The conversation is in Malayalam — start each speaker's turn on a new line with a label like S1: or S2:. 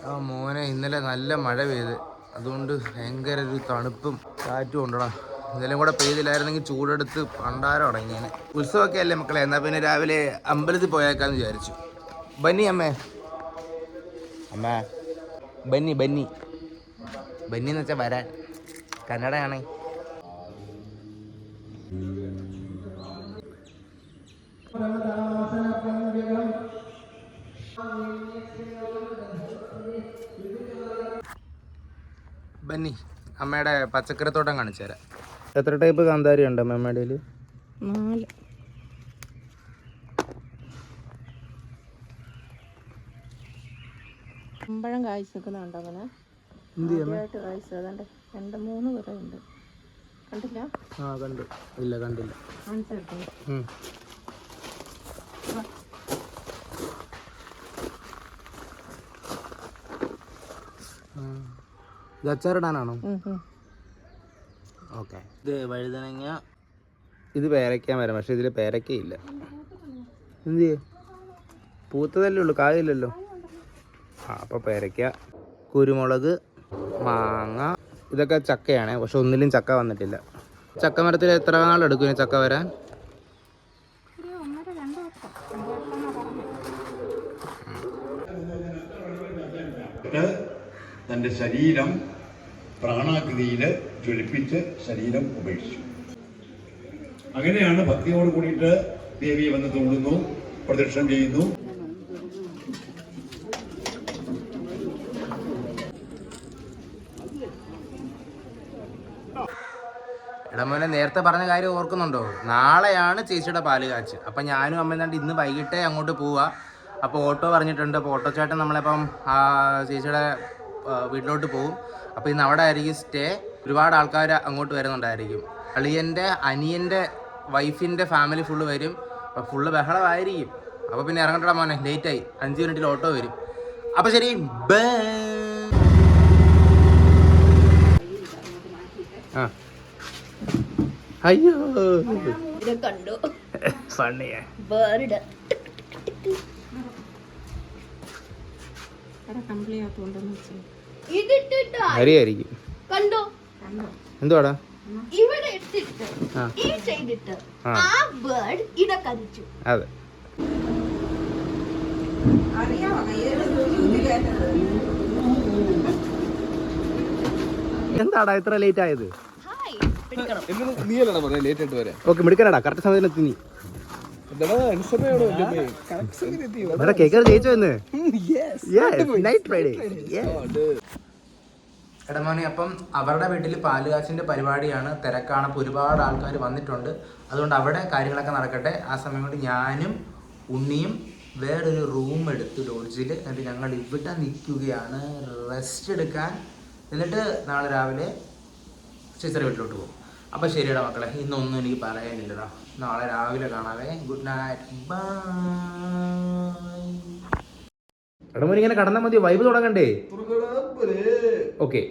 S1: ആ മോനെ ഇന്നലെ നല്ല മഴ പെയ്ത്, അതുകൊണ്ട് ഭയങ്കര ഒരു തണുപ്പും കാറ്റും ഉണ്ടടാ. ഇന്നലെ കൂടെ പെയ്തില്ലായിരുന്നെങ്കിൽ ചൂടെടുത്ത് പണ്ടാരം അടങ്ങിയേനെ. ഉത്സവമൊക്കെ അല്ലേ മക്കളെ, എന്നാൽ പിന്നെ രാവിലെ അമ്പലത്തിൽ പോയേക്കാന്ന് വിചാരിച്ചു. ബന്നി അമ്മേ, അമ്മ ബന്നി ബന്നി ബന്നി എന്ന് വെച്ചാൽ വരാൻ, കന്നഡയാണേ. ബന്നി അമ്മയുടെ പച്ചക്കറിത്തോട്ടം കാണിച്ചു തരാം. എത്ര ടൈപ്പ് കാന്താരി ഉണ്ട് അമ്മയുടെ കയ്യിൽ?
S2: 4. അമ്പഴം കായ്ച്ചേക്കുന്നുണ്ടോ അങ്ങനെ? ആദ്യമായിട്ട് കായ്ച്ചതുണ്ട്. 2-3 വരെയുണ്ട്. കണ്ടില്ല?
S1: ആ കണ്ടു. ഇല്ല കണ്ടില്ല. ഇത് അച്ചാറിടാനാണോ? ഓക്കെ. ഇത് വഴുതനങ്ങ, ഇത് പേരയ്ക്കാൻ വരാം, പക്ഷെ ഇതിൽ പേരയ്ക്കയില്ല. എന്ത് ചെയ്യും? പൂത്തതല്ലേ ഉള്ളൂ, കായില്ലല്ലോ. ആ അപ്പോൾ പേരയ്ക്ക, കുരുമുളക്, മാങ്ങ, ഇതൊക്കെ ചക്കയാണ്. പക്ഷെ ഒന്നിലും ചക്ക വന്നിട്ടില്ല. ചക്ക മരത്തിൽ എത്ര നാളെടുക്കും ചക്ക വരാൻ?
S3: തൻ്റെ ശരീരം പ്രാണാകൃതിയിൽ ജ്വലിപ്പിച്ച് ശരീരം ഉപേക്ഷിച്ചു. അങ്ങനെയാണ് ഭക്തിയോട് കൂടിയിട്ട് ദേവിയെ വന്ന് തൊഴുന്നു, പ്രദക്ഷിണം ചെയ്യുന്നു.
S1: ഇടമോനെ നേരത്തെ പറഞ്ഞ കാര്യം ഓർക്കുന്നുണ്ടോ? നാളെയാണ് ചേച്ചിയുടെ പാല് കാച്ച്. അപ്പം ഞാനും അമ്മ എന്താണ്ട് ഇന്ന് വൈകിട്ടേ അങ്ങോട്ട് പോവാ. അപ്പോൾ ഓട്ടോ പറഞ്ഞിട്ടുണ്ട്. അപ്പോൾ ഓട്ടോ ചേട്ടൻ നമ്മളിപ്പം ചേച്ചിയുടെ വീട്ടിലോട്ട് പോകും. അപ്പോൾ ഇന്ന് അവിടെ ആയിരിക്കും സ്റ്റേ. ഒരുപാട് ആൾക്കാർ അങ്ങോട്ട് വരുന്നുണ്ടായിരിക്കും. അളിയൻ്റെ അനിയൻ്റെ വൈഫിൻ്റെ ഫാമിലി ഫുള്ള് വരും. അപ്പോൾ ഫുള്ള് ബഹളമായിരിക്കും. അപ്പോൾ പിന്നെ ഇറങ്ങട്ടടാ മോനെ, ലേറ്റായി. 5 മിനിറ്റിൽ ഓട്ടോ വരും. അപ്പോൾ ശരി, ബൈ. ആ അയ്യോ
S2: കണ്ടു
S1: ഫണ്ണിയാ. ഹരിയായിരിക്കും. എന്തുവാടാ
S2: ഇവിടെ ഇട്ടിട്ട് ഈ ചെയ്തിട്ട് ആ ബേർഡ് ഇടെ കടിച്ചു.
S1: അതെ. എന്താടാ ഇത്ര ലേറ്റ് ആയത്? ഓക്കെ മിടുക്കനാടാ, കറക്റ്റ് സമയത്ത് നീ കേക്കർ ജയിച്ചോ ഇന്ന്? എടാ മോനെ, അപ്പം അവരുടെ വീട്ടിൽ പാലുകാച്ചിൻ്റെ പരിപാടിയാണ്, തിരക്കാണ്. അപ്പോൾ ഒരുപാട് ആൾക്കാർ വന്നിട്ടുണ്ട്. അതുകൊണ്ട് അവിടെ കാര്യങ്ങളൊക്കെ നടക്കട്ടെ. ആ സമയം കൊണ്ട് ഞാനും ഉണ്ണിയും വേറൊരു റൂം എടുത്ത് ലോഡ്ജിൽ, എന്നിട്ട് ഞങ്ങൾ ഇവിടെ നിൽക്കുകയാണ് റെസ്റ്റ് എടുക്കാൻ. എന്നിട്ട് നാളെ രാവിലെ ചേച്ചിയുടെ വീട്ടിലോട്ട് പോകും. അപ്പോൾ ശരിയടാ മക്കളെ, ഇന്നൊന്നും എനിക്ക് പറയാനില്ലടാ. നാളെ രാവിലെ കാണാവേ. Good night, by. എടാ മോനെ ഇങ്ങനെ കടന്നാൽ മതി, വൈബ് തുടങ്ങണ്ടേ? ഓക്കെ.